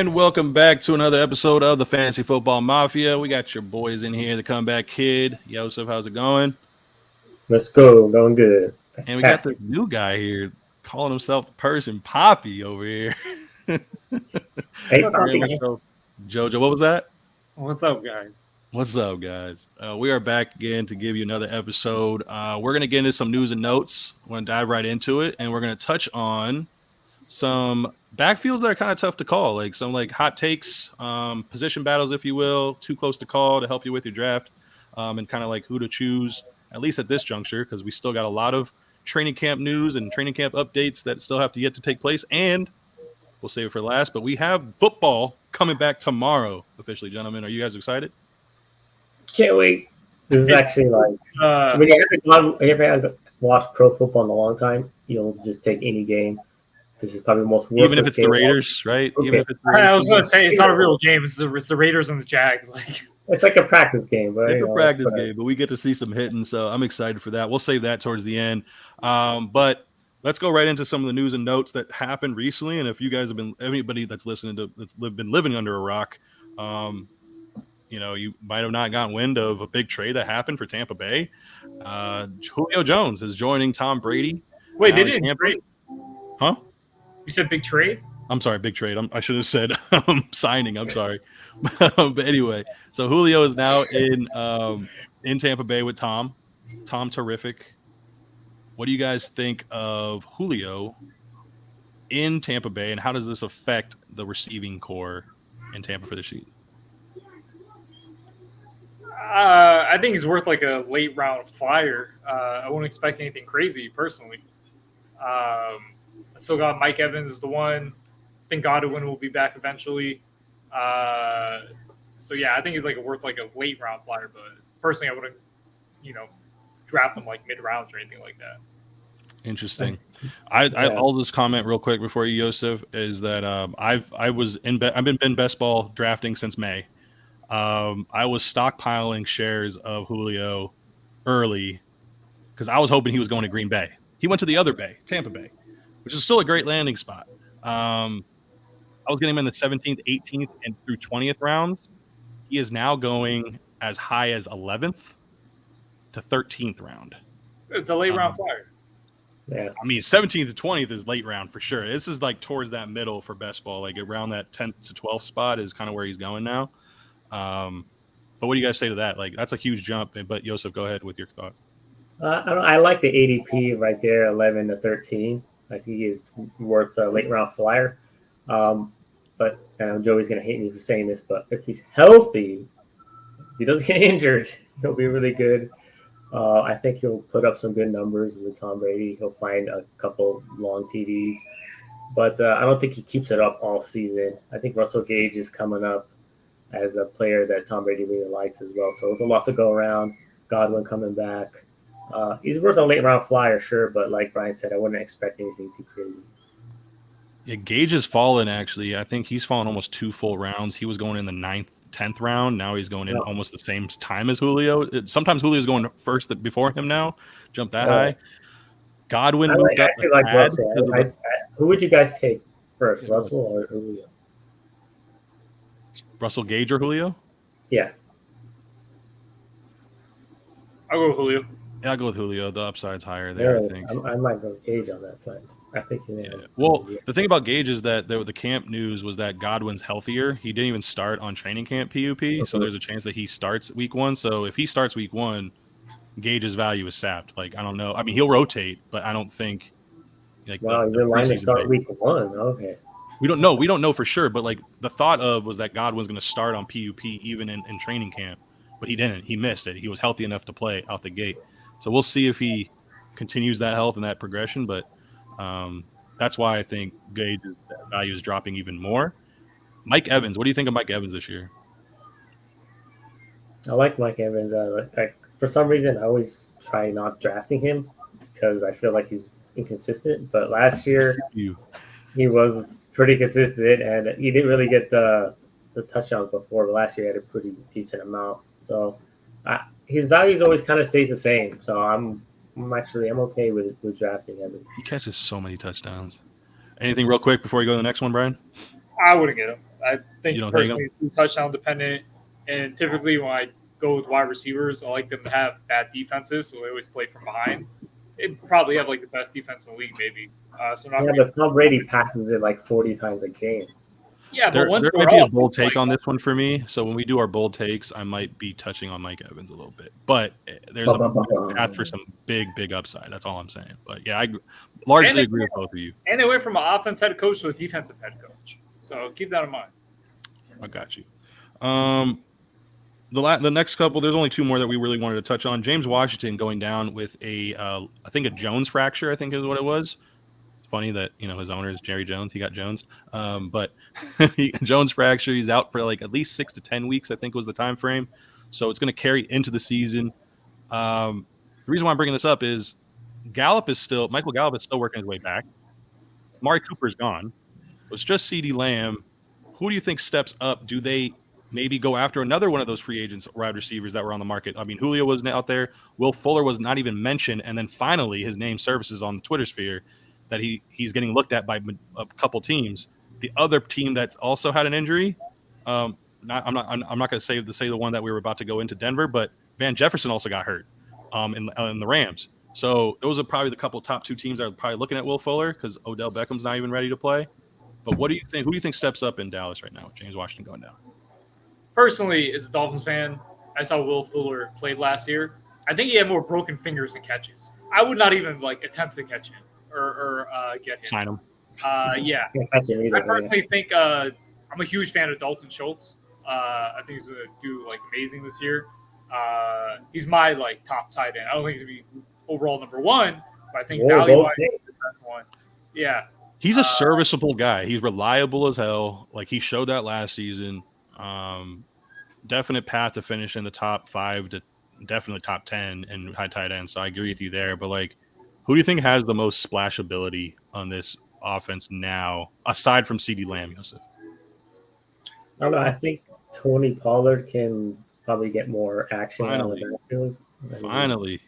And welcome back to another episode of the Fantasy Football Mafia. We got your boys in here, the comeback kid. Yosef, how's it going? Let's go. Going good. And we got this Fantastic. new guy here calling himself the Persian Poppy over here. Hey, What's up, Name Poppy. guys? yourself Jojo. What was that? What's up, guys? What's up, guys? We are back again to give you another episode. We're going to get into some news and notes. We're going to dive right into it, and we're going to touch on some backfields that are kind of tough to call, like some like hot takes, position battles, if you will, too close to call to help you with your draft, and kind of like who to choose, at least at this juncture, because we still got a lot of training camp news and training camp updates that still have to yet to take place, and we'll save it for last. But we have football coming back tomorrow, officially, gentlemen. Are you guys excited? Can't wait. This is It's- actually like, Uh, when you haven't watched pro football in a long time, you'll just take any game. This is probably the most worthless Even if it's the game. Raiders, right? Okay. Even if it's the I was Raiders. going to say it's not a real game. It's the Raiders and the Jags. Like, It's like a practice game, but It's you a know, practice but- game, but we get to see some hitting, so I'm excited for that. We'll save that towards the end. But let's go right into some of the news and notes that happened recently. And if you guys have been, anybody that's listening to been living under a rock, you might have not gotten wind of a big trade that happened for Tampa Bay. Julio Jones is joining Tom Brady. wait, they Now in didn't Tampa? trade. Huh? You said big trade? I'm sorry, big trade. I should have said signing. I'm sorry, but anyway, so Julio is now in Tampa Bay with Tom. Tom, terrific. What do you guys think of Julio in Tampa Bay, and how does this affect the receiving core in Tampa for the season? I think he's worth like a late round flyer. I wouldn't expect anything crazy personally. I still got Mike Evans is the one. I think Godwin will be back eventually. So yeah, I think he's like worth like a late round flyer. But personally, I wouldn't, draft him like mid rounds or anything like that. Interesting. I'll just comment real quick before you, Yosef, is that I've been in best ball drafting since May. I was stockpiling shares of Julio early because I was hoping he was going to Green Bay. He went to the other Bay, Tampa Bay, which is still a great landing spot. I was getting him in the 17th, 18th, and through 20th rounds. He is now going as high as 11th to 13th round. It's a late round flyer. yeah. I mean, 17th to 20th is late round for sure. This is like towards that middle for best ball, like around that 10th to 12th spot is kind of where he's going now. But what do you guys say to that? Like, that's a huge jump. But Yosef, go ahead with your thoughts. I like the ADP right there, 11 to 13. I think he is worth a late round flyer. But I know Joey's going to hate me for saying this, but if he's healthy, if he doesn't get injured, he'll be really good. I think he'll put up some good numbers with Tom Brady. He'll find a couple long TDs. But I don't think he keeps it up all season. I think Russell Gage is coming up as a player that Tom Brady really likes as well. So there's a lot to go around. Godwin coming back. He's worth a late round flyer, sure, but like Brian said, I wouldn't expect anything too crazy. Yeah, Gage has fallen, actually. I think he's fallen almost 2 full rounds. He was going in the 9th, 10th round. Now he's going in almost the same time as Julio. Sometimes Julio's going first before him now. Jump that high. Godwin moved up. I like Russell. Who would you guys take first, Russell or Julio? Russell Gage or Julio? Yeah. I'll go with Julio. Yeah, I'll go with Julio. The upside's higher there, I think. I might go Gage on that side. I think he Yeah. Well, the thing about Gage is that the camp news was that Godwin's healthier. He didn't even start on training camp PUP, so there's a chance that he starts week 1. So if he starts week 1, Gage's value is sapped. Like, I don't know. I mean, he'll rotate, but I don't think. Like, wow, you're line to start week 1. Okay. We don't know. We don't know for sure, but like the thought of was that Godwin's going to start on PUP even in training camp, but he didn't. He missed it. He was healthy enough to play out the gate. So we'll see if he continues that health and that progression, but that's why I think Gage's value is dropping even more. Mike Evans, what do you think of Mike Evans this year? I like Mike Evans. For some reason, I always try not drafting him because I feel like he's inconsistent. But last year, he was pretty consistent, and he didn't really get the touchdowns before. But last year, he had a pretty decent amount. So his values always kind of stays the same. So I'm okay with drafting him. He catches so many touchdowns. Anything real quick before you go to the next one, Brian? I wouldn't get him. I think You don't personally it's touchdown dependent. And typically when I go with wide receivers, I like them to have bad defenses, so they always play from behind. They probably have like the best defense in the league, maybe. So not Yeah, gonna but Tom Brady passes it like 40 times a game. yeah, but There once might they're be a up, bold take like, on this one for me. So when we do our bold takes, I might be touching on Mike Evans a little bit, but there's a path for some big upside. That's all I'm saying. But yeah, I largely agree with both of you. and they went from an offense head coach to a defensive head coach. So keep that in mind. I got you. The next couple, there's only two more that we really wanted to touch on. James Washington going down with I think a Jones fracture, I think is what it was. It's funny that, his owner is Jerry Jones. He got Jones. But Jones fracture, he's out for like at least 6 to 10 weeks, I think was the time frame. So it's going to carry into the season. The reason why I'm bringing this up is Michael Gallup is still working his way back. Amari Cooper is gone. It's just CeeDee Lamb. Who do you think steps up? Do they maybe go after another one of those free agents, wide receivers that were on the market? I mean, Julio was out there. Will Fuller was not even mentioned. And then finally his name surfaces on the Twitter sphere that he's getting looked at by a couple teams. The other team that's also had an injury, I'm not going to say the one that we were about to go into, Denver, but Van Jefferson also got hurt in the Rams. So those are probably the top two teams that are probably looking at Will Fuller because Odell Beckham's not even ready to play. But what do you think? Who do you think steps up in Dallas right now with James Washington going down? Personally, as a Dolphins fan, I saw Will Fuller played last year. I think he had more broken fingers than catches. I would not even attempt to catch him or get him. Sign him. Yeah. Can't catch him either, I personally think I'm a huge fan of Dalton Schultz. I think he's going to do amazing this year. He's my top tight end. I don't think he's going to be overall number one, but I think value-wise, he's the best one. Yeah. He's a serviceable guy. He's reliable as hell. He showed that last season. Definite path to finish in the top 5 to definitely top 10 in high tight end. So I agree with you there. But who do you think has the most splash ability on this offense now, aside from CeeDee Lamb, Joseph? I don't know. I think Tony Pollard can probably get more action out of the backfield. Finally.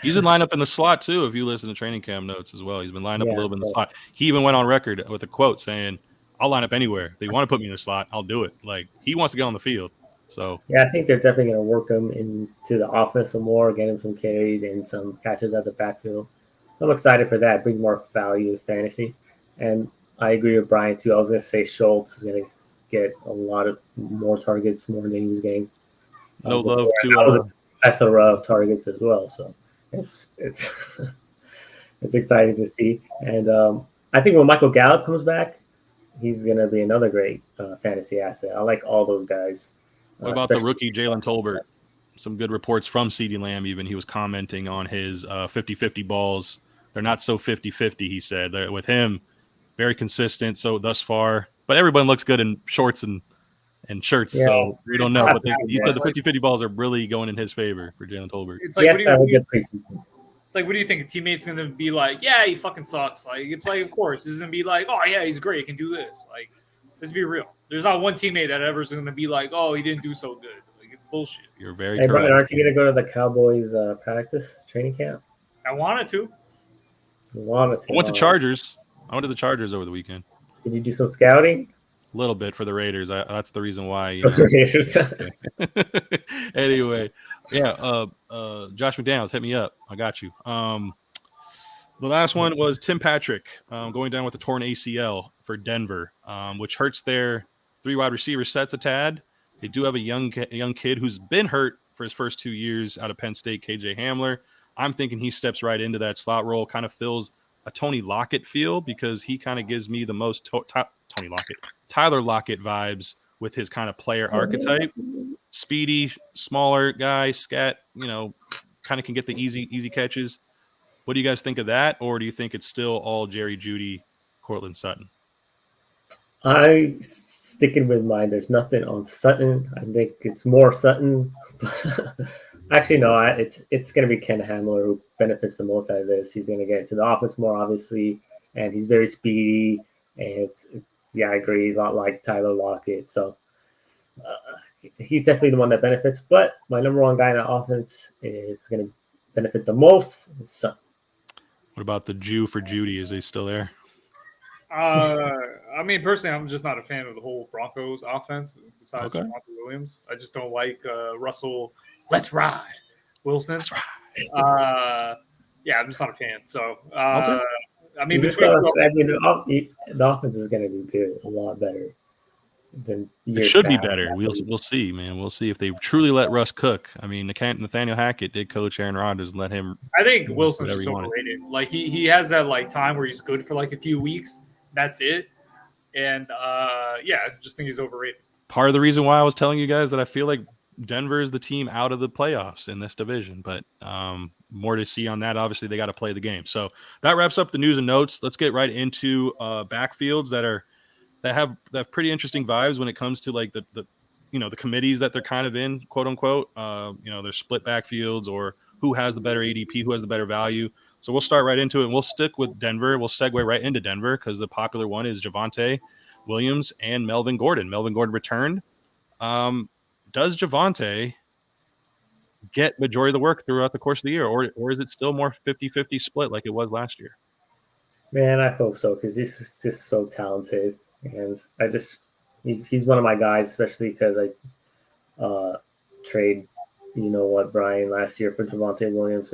He's been lined up in the slot, too, if you listen to training camp notes as well. He's been lined up a little bit in the slot. He even went on record with a quote saying, I'll line up anywhere. If they want to put me in the slot, I'll do it. He wants to get on the field. So yeah, I think they're definitely going to work him into the offense some more, get him some carries and some catches at the backfield. I'm excited for that. It brings more value to fantasy. And I agree with Brian, too. I was going to say Schultz is going to get a lot of more targets more than he was getting. No love to that was a plethora of targets as well. So it's it's exciting to see. And I think when Michael Gallup comes back, he's going to be another great fantasy asset. I like all those guys. What about the rookie Jalen Tolbert? Some good reports from CeeDee Lamb even. He was commenting on his 50-50 balls. They're not so 50-50, he said. With him, very consistent so thus far. But everyone looks good in shorts and shirts, so we don't know. But he said the 50-50 balls are really going in his favor for Jalen Tolbert. It's what do you think? A teammate's going to be like, yeah, he fucking sucks. Of course. He's going to be like, oh, yeah, he's great. He can do this. Let's be real. There's not one teammate that ever is going to be like, oh, he didn't do so good. It's bullshit. You're very correct. Brian, aren't you going to go to the Cowboys training camp? I wanted to. I went to Chargers. I went to the Chargers over the weekend. Did you do some scouting? A little bit for the Raiders. That's the reason why. Anyway, yeah. Josh McDaniels, hit me up. I got you. The last one was Tim Patrick going down with a torn ACL for Denver, which hurts their 3 wide receiver sets a tad. They do have a young kid who's been hurt for his first 2 years out of Penn State, KJ Hamler. I'm thinking he steps right into that slot role, kind of fills a Tony Lockett feel because he kind of gives me the most Tyler Lockett vibes with his kind of player archetype. Speedy, smaller guy, scat, kind of can get the easy catches. What do you guys think of that? Or do you think it's still all Jerry Jeudy, Courtland Sutton? I sticking with mine. There's nothing on Sutton. I think it's more Sutton. Actually, no. It's going to be Ken Hamler who benefits the most out of this. He's going to get into the offense more, obviously, and he's very speedy. And I agree, a lot like Tyler Lockett. So he's definitely the one that benefits. But my number one guy in the offense is going to benefit the most is Sutton. What about the Jew for Jeudy? Is he still there? I mean, personally, I'm just not a fan of the whole Broncos offense. Besides Okay. Javonte Williams, I just don't like Russell. Let's ride, Wilson. That's right. Yeah, I'm just not a fan. So, Okay. I mean, Just between I mean, the offense is going to be good, a lot better than It years should be past. better. We'll see, man. We'll see if they truly let Russ cook. I mean, Nathaniel Hackett did coach Aaron Rodgers and let him. I think do Wilson's whatever just he wanted. overrated. Like he has that like time where he's good for like a few weeks. That's it. And yeah, I just think he's overrated. Part of the reason why I was telling you guys that I feel like Denver is the team out of the playoffs in this division, but more to see on that. Obviously, they got to play the game. So that wraps up the news and notes. Let's get right into backfields that have pretty interesting vibes when it comes to like the the committees that they're kind of in, quote unquote. They're split backfields or who has the better ADP, who has the better value. So we'll start right into it. And we'll stick with Denver. We'll segue right into Denver because the popular one is Javonte Williams and Melvin Gordon. Melvin Gordon returned. Does Javonte get majority of the work throughout the course of the year, or is it still more 50-50 split like it was last year? Man, I hope so because he's just so talented, and he's one of my guys, especially because I trade, Brian last year for Javonte Williams.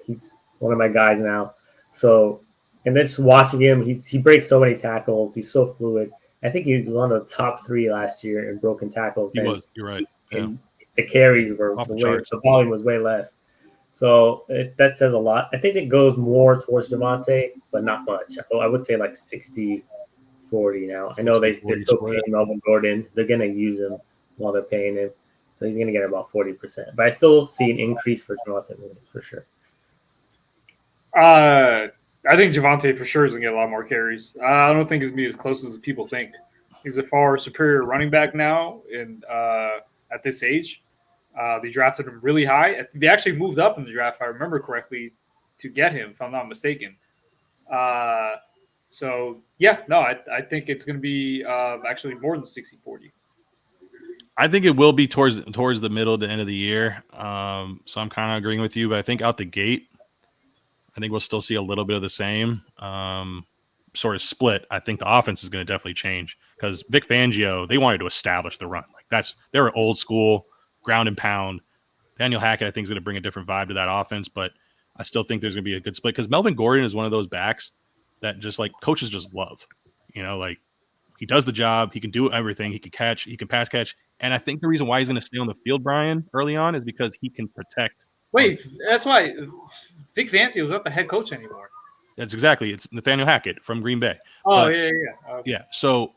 He's one of my guys now. So, and then just watching him, he breaks so many tackles. He's so fluid. I think he was one of the top 3 last year in broken tackles. He was. You're right. Yeah. And the carries were Off the way, charts. the volume was way less. So that says a lot. I think it goes more towards Javonte, but not much. I would say like 60-40 now. I know they're 60-40 still split. paying Melvin Gordon. They're going to use him while they're paying him. So he's going to get about 40%. But I still see an increase for Javonte Williams for sure. I think Javonte for sure is going to get a lot more carries. I don't think he's going to be as close as people think. He's a far superior running back now, and at this age, they drafted him really high. They actually moved up in the draft, if I remember correctly, to get him, if I'm not mistaken. So, yeah, no, I think it's going to be actually more than 60-40. I think it will be towards the middle to end of the year. So I'm kind of agreeing with you, but I think out the gate, I think we'll still see a little bit of the same sort of split. I think the offense is going to definitely change because Vic Fangio, they wanted to establish the run. Like they were old school, ground and pound. Daniel Hackett, I think, is going to bring a different vibe to that offense, but I still think there's going to be a good split because Melvin Gordon is one of those backs that just like coaches just love. Like he does the job. He can do everything. He can catch. He can pass catch. And I think the reason why he's going to stay on the field, Brian, early on is because he can protect. Wait, that's why Vic Fangio was not the head coach anymore. That's exactly. It's Nathaniel Hackett from Green Bay. Oh, but, yeah. Okay. Yeah. So,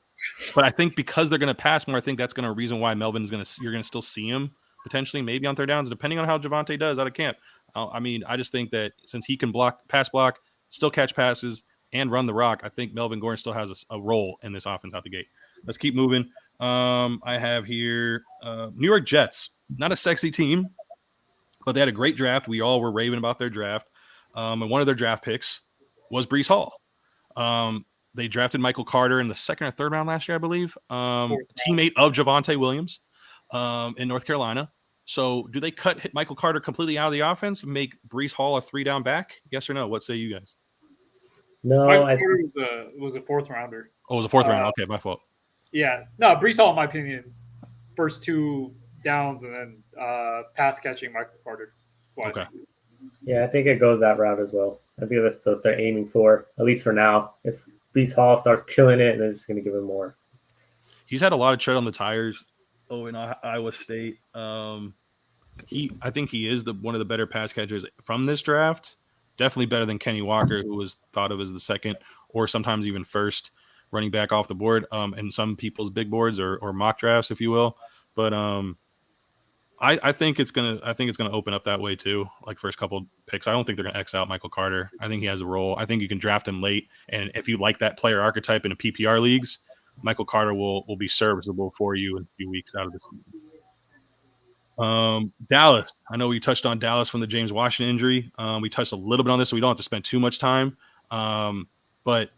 but I think because they're going to pass more, I think that's going to be a reason why Melvin's you're going to still see him potentially maybe on third downs, depending on how Javonte does out of camp. I mean, I just think that since he can pass block, still catch passes, and run the rock, I think Melvin Gordon still has a role in this offense out the gate. Let's keep moving. I have here New York Jets. Not a sexy team, but they had a great draft. We all were raving about their draft. And one of their draft picks was Breece Hall. They drafted Michael Carter in the second or third round last year, I believe. Teammate of Javonte Williams in North Carolina. So do they cut Michael Carter completely out of the offense and make Breece Hall a 3-down back? Yes or no? What say you guys? No, Michael Carter was a 4th rounder. Oh, it was a 4th round. Okay, my fault. Yeah. No, Breece Hall, in my opinion, first 2 downs and then pass catching Michael Carter. That's why Okay. Yeah, I think it goes that route as well. I think that's what they're aiming for, at least for now. If Breece Hall starts killing it, they're just going to give him more. He's had a lot of tread on the tires. In Iowa State. I think he is one of the better pass catchers from this draft. Definitely better than Kenny Walker, who was thought of as the second or sometimes even first running back off the board in some people's big boards or mock drafts, if you will. But I think it's gonna open up that way too. Like first couple picks, I don't think they're gonna X out Michael Carter. I think he has a role. I think you can draft him late, and if you like that player archetype in a PPR leagues, Michael Carter will be serviceable for you in a few weeks out of the season. Dallas. I know we touched on Dallas from the James Washington injury. We touched a little bit on this, so we don't have to spend too much time. But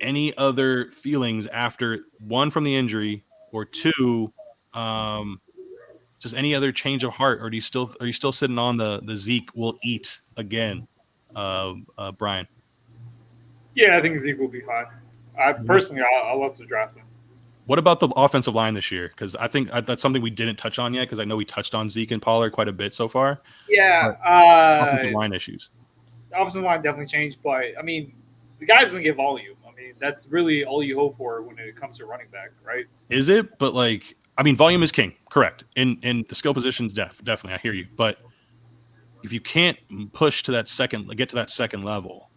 any other feelings after one from the injury or two, just any other change of heart, or are you still sitting on the Zeke will eat again, Brian? Yeah, I think Zeke will be fine. I personally, I love to draft him. What about the offensive line this year? Because I think that's something we didn't touch on yet. Because I know we touched on Zeke and Pollard quite a bit so far. Yeah, Offensive line issues. Offensive line definitely changed, but I mean, the guy's gonna get volume. I mean, that's really all you hope for when it comes to running back, right? Is it? But like, I mean, volume is king, correct? In the skill positions, definitely, I hear you. But if you can't push to that get to that second level,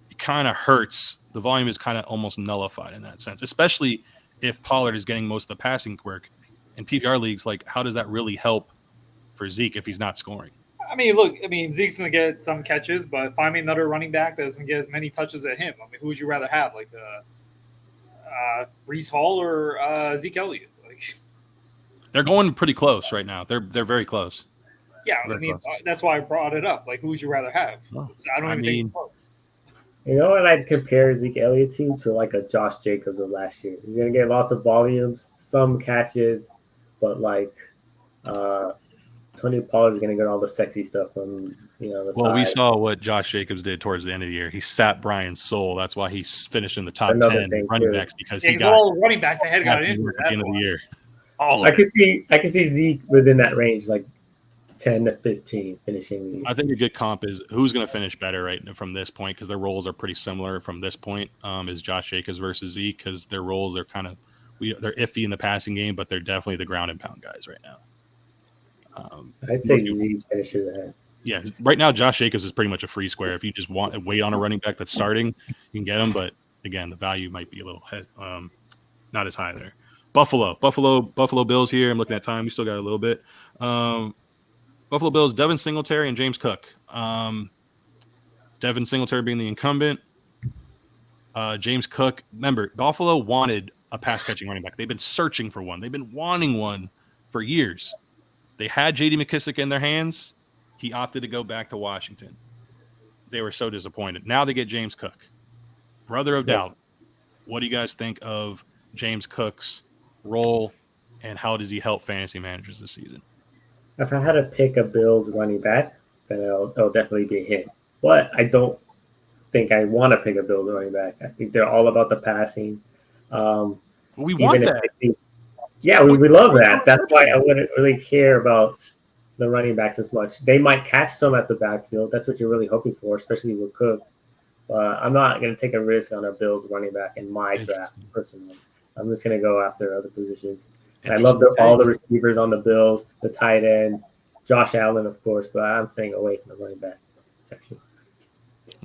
it kind of hurts. The volume is kind of almost nullified in that sense, especially if Pollard is getting most of the passing work in PPR leagues. Like, how does that really help for Zeke if he's not scoring? I mean, look, Zeke's going to get some catches, but find me another running back that doesn't get as many touches as him. I mean, who would you rather have, like Breece Hall or Zeke Elliott? Like, they're going pretty close right now. They're very close. Yeah, very I mean, close. That's why I brought it up. Like, who would you rather have? I don't even think it's close. You know what I'd compare Zeke Elliott to like a Josh Jacobs of last year. He's gonna get lots of volumes, some catches, but like Tony Pollard's gonna get all the sexy stuff from the Well, side. we saw what Josh Jacobs did towards the end of the year. He sat Brian Soul. That's why he finished in the top 10 running backs because he got all the running backs ahead got injured at the end of the year. I can see Zeke within that range, like 10 to 15 finishing. I think a good comp is who's going to finish better right from this point because their roles are pretty similar from this point. Is Josh Jacobs versus Zeke because their roles are kind of they're iffy in the passing game, but they're definitely the ground and pound guys right now. I'd say Zeke finishes ahead. Yeah, right now Josh Jacobs is pretty much a free square. If you just want to wait on a running back that's starting, you can get him. But again, the value might be a little not as high there. Buffalo Bills here. I'm looking at time. We still got a little bit. Buffalo Bills, Devin Singletary and James Cook. Devin Singletary being the incumbent. James Cook. Remember, Buffalo wanted a pass-catching running back. They've been searching for one. They've been wanting one for years. They had J.D. McKissick in their hands. He opted to go back to Washington. They were so disappointed. Now they get James Cook, brother of Dalvin. What do you guys think of James Cook's role, and how does he help fantasy managers this season? If I had to pick a Bills running back, then it'll definitely be him. But I don't think I want to pick a Bills running back. I think they're all about the passing. We want that. We love that. That's why I wouldn't really care about the running backs as much. They might catch some at the backfield. That's what you're really hoping for, especially with Cook. I'm not going to take a risk on a Bills running back in my draft personally. I'm just going to go after other positions. And I love all the receivers on the Bills, the tight end, Josh Allen, of course, but I'm staying away from the running back section.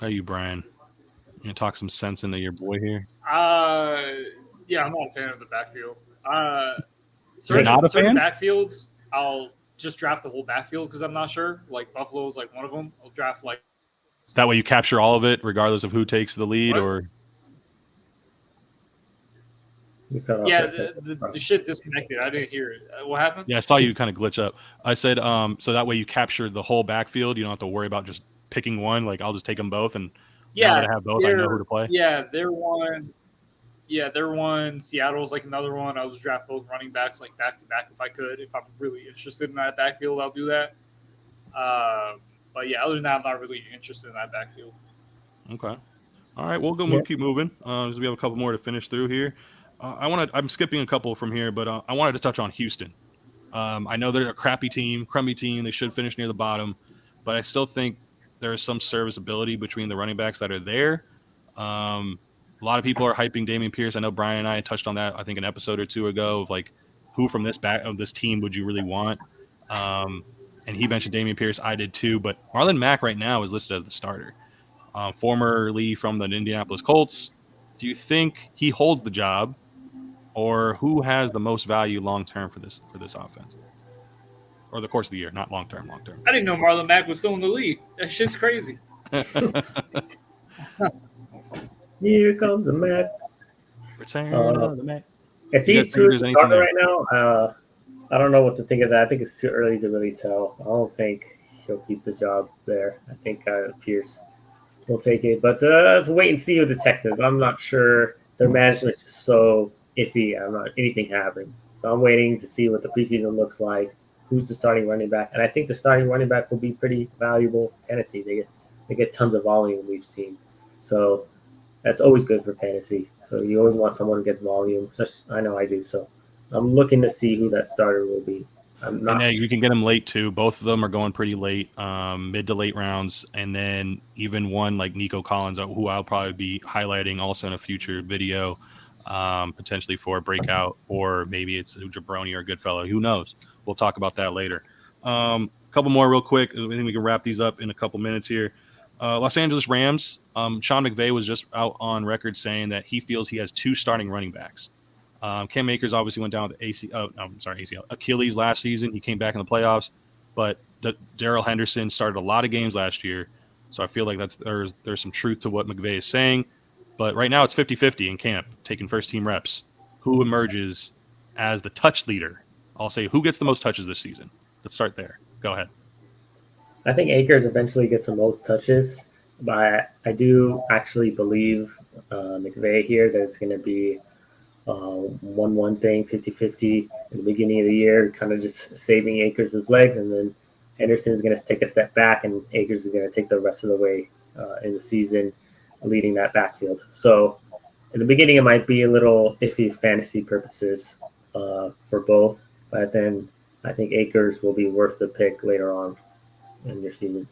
How are you, Brian? You going to talk some sense into your boy here? Yeah, I'm not a fan of the backfield. Certain backfields, I'll just draft the whole backfield because I'm not sure. Like Buffalo's like one of them. I'll draft like that way you capture all of it, regardless of who takes the lead. Or yeah, the shit disconnected. I didn't hear it. What happened? Yeah, I saw you kind of glitch up. I said, so that way you capture the whole backfield. You don't have to worry about just picking one. Like I'll just take them both, and now that I have both, I know who to play. Yeah, they're one. Yeah, they're one. Seattle's like another one. I'll just draft both running backs like back to back if I could. If I'm really interested in that backfield, I'll do that. But yeah, other than that, I'm not really interested in that backfield. Okay. All right, we'll keep moving. Because we have a couple more to finish through here. I'm skipping a couple from here, but I wanted to touch on Houston. I know they're a crummy team. They should finish near the bottom, but I still think there is some serviceability between the running backs that are there. A lot of people are hyping Dameon Pierce. I know Brian and I touched on that, I think, an episode or two ago of like who from this team would you really want? And he mentioned Dameon Pierce. I did too, but Marlon Mack right now is listed as the starter. Formerly from the Indianapolis Colts. Do you think he holds the job, or who has the most value long term for this offense, or the course of the year? Not long term. I didn't know Marlon Mack was still in the league. That shit's crazy. Here comes the Mac. Return of the Mac. If he's true starter right now, I don't know what to think of that. I think it's too early to really tell. I don't think he'll keep the job there. I think Pierce will take it. But let's wait and see with the Texans. I'm not sure. Their management is so iffy. I'm not anything happening. So I'm waiting to see what the preseason looks like. Who's the starting running back? And I think the starting running back will be pretty valuable for fantasy. They get tons of volume, we've seen. So that's always good for fantasy. So you always want someone who gets volume. I know I do. So I'm looking to see who that starter will be. I'm And not. then you can get them late too. Both of them are going pretty late, mid to late rounds. And then even one like Nico Collins, who I'll probably be highlighting also in a future video, potentially for a breakout, or maybe it's a Jabroni or a Goodfellow. Who knows? We'll talk about that later. A couple more real quick. I think we can wrap these up in a couple minutes here. Los Angeles Rams. Sean McVay was just out on record saying that he feels he has 2 starting running backs. Cam Akers obviously went down with ACL, Achilles last season. He came back in the playoffs, but Darrell Henderson started a lot of games last year. So I feel like there's some truth to what McVay is saying. But right now it's 50-50 in camp, taking first-team reps. Who emerges as the touch leader? I'll say who gets the most touches this season. Let's start there. Go ahead. I think Akers eventually gets the most touches, but I do actually believe McVay here that it's going to be 1-1 thing, 50-50 in the beginning of the year, kind of just saving Akers' legs, and then Henderson's going to take a step back, and Akers is going to take the rest of the way in the season, leading that backfield. So in the beginning, it might be a little iffy fantasy purposes for both, but then I think Akers will be worth the pick later on in your season.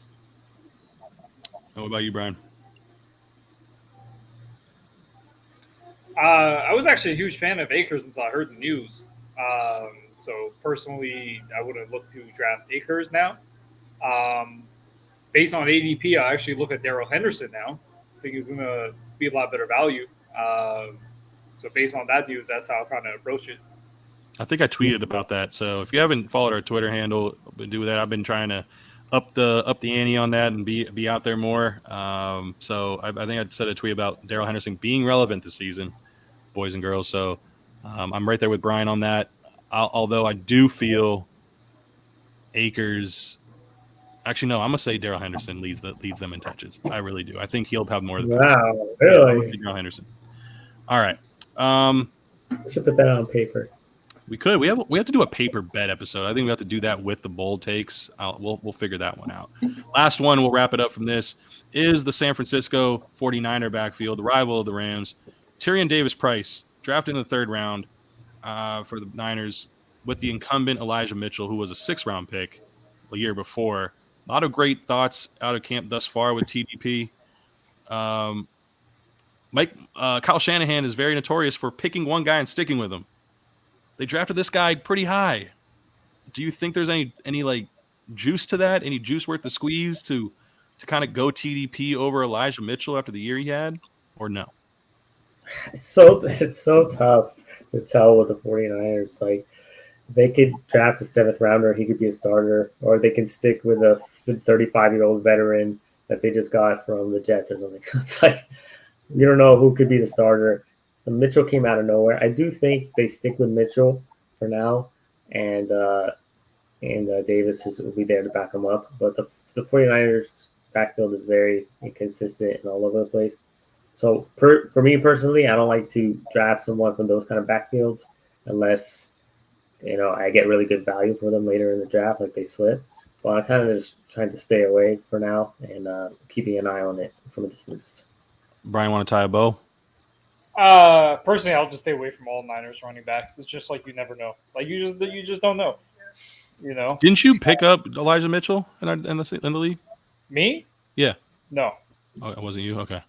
What about you, Brian? I was actually a huge fan of Akers until I heard the news. So personally, I would have looked to draft Akers now. Based on ADP, I actually look at Darrell Henderson now. I think he's going to be a lot better value. So based on that news, that's how I kind of approach it. I think I tweeted about that. So if you haven't followed our Twitter handle, do that. I've been trying to up the ante on that and be out there more. So I think I said a tweet about Darrell Henderson being relevant this season, boys and girls. So I'm right there with Brian on that. Although I do feel Akers. Actually, no, I'm gonna say Darrell Henderson leads them in touches. I really do. I think he'll have more. Wow, really? Yeah, Darrell Henderson. All right. Should put that on paper. We could. We have to do a paper bet episode. I think we have to do that with the bold takes. We'll figure that one out. Last one, we'll wrap it up from this, is the San Francisco 49er backfield, the rival of the Rams. Tyrion Davis-Price, drafted in the 3rd round for the Niners with the incumbent Elijah Mitchell, who was a 6th-round pick a year before. A lot of great thoughts out of camp thus far with TDP. Kyle Shanahan is very notorious for picking one guy and sticking with him. They drafted this guy pretty high. Do you think there's any like juice to that? Any juice worth the squeeze to kind of go TDP over Elijah Mitchell after the year he had, or no? It's so tough to tell with the 49ers. Like, they could draft a 7th rounder, he could be a starter, or they can stick with a 35-year-old veteran that they just got from the Jets or something. So it's like, you don't know who could be the starter. Mitchell came out of nowhere. I do think they stick with Mitchell for now, and Davis will be there to back him up. But the 49ers backfield is very inconsistent and all over the place. So for me personally, I don't like to draft someone from those kind of backfields unless I get really good value for them later in the draft, like they slip. But I'm kind of just trying to stay away for now and keeping an eye on it from a distance. Brian, want to tie a bow? Personally, I'll just stay away from all Niners running backs. It's just like you never know. Like you just don't know. Didn't you pick up Elijah Mitchell in the league? Me? Yeah. No. Oh, it wasn't you? Okay.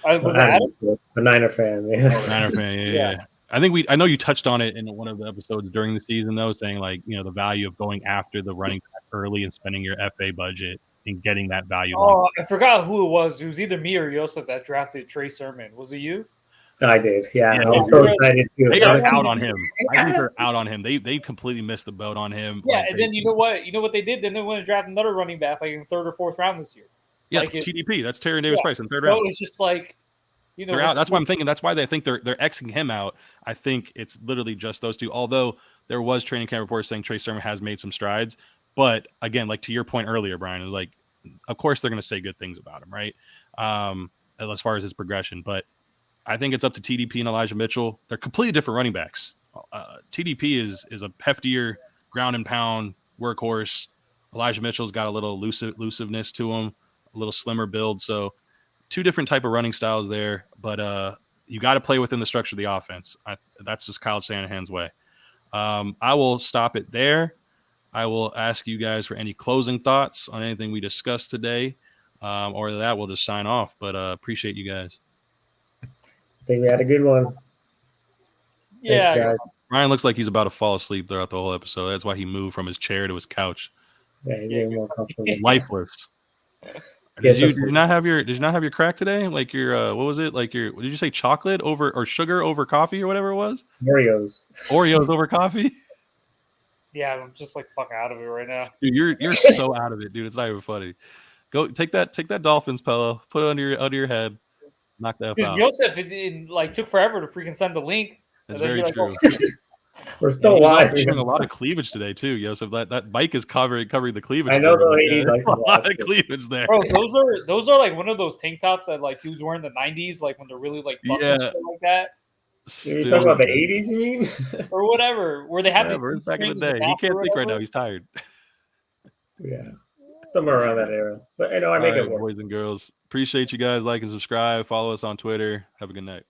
Was it Adam? A Niner fan. Yeah. Niner fan. Yeah. I think I know you touched on it in one of the episodes during the season, though, saying the value of going after the running back early and spending your FA budget and getting that value. Oh, I forgot who it was. It was either me or Yosef that drafted Trey Sermon. Was it you? I did. Yeah. I was so excited too. They are out on him. I think they're out on him. They completely missed the boat on him. Yeah, and then you know what they did? Then they went and drafted another running back like in the 3rd or 4th round this year. Yeah, TDP. That's Tyrion Davis-Price in the 3rd round. No, it's just like they're out. That's why I'm thinking. That's why they think they're Xing him out. I think it's literally just those two. Although there was training camp reports saying Trey Sermon has made some strides, but again, like to your point earlier, Brian, it was like, of course they're going to say good things about him, right? As far as his progression, but I think it's up to TDP and Elijah Mitchell. They're completely different running backs. TDP is a heftier ground and pound workhorse. Elijah Mitchell's got a little elusiveness to him, a little slimmer build. So two different type of running styles there, but you got to play within the structure of the offense. That's just Kyle Shanahan's way. I will stop it there. I will ask you guys for any closing thoughts on anything we discussed today, or that we'll just sign off. But appreciate you guys. I think we had a good one. Yeah, Thanks, guys. Ryan looks like he's about to fall asleep throughout the whole episode. That's why he moved from his chair to his couch. Yeah, he's getting more comfortable. Lifeless. Did you not have your crack today? Like your what was it? Like your did you say chocolate over or sugar over coffee or whatever it was? Oreos. Oreos over coffee? yeah, I'm just like fucking out of it right now. Dude, you're so out of it, dude. It's not even funny. Go take that Dolphins pillow, put it under your head, knock that Because out. Joseph, it like took forever to freaking send the link. That's and then very you're like, true. oh, We're Yeah, still he's live. also showing a lot of cleavage today too, Joseph. That bike is covering the cleavage. I know there. the ladies Yeah, like to a lot watch of it. cleavage there. Bro, those are like one of those tank tops that like dudes wear in the '90s, like when they're really like buff and Yeah. shit like that, You talking about the 80s, you mean? or whatever, where they have Whatever, the it's back in the strings day. back He or can't think right whatever. now. He's tired. Yeah. Somewhere around that era. But I know I All make right, it work. boys and girls. Appreciate you guys. Like and subscribe. Follow us on Twitter. Have a good night.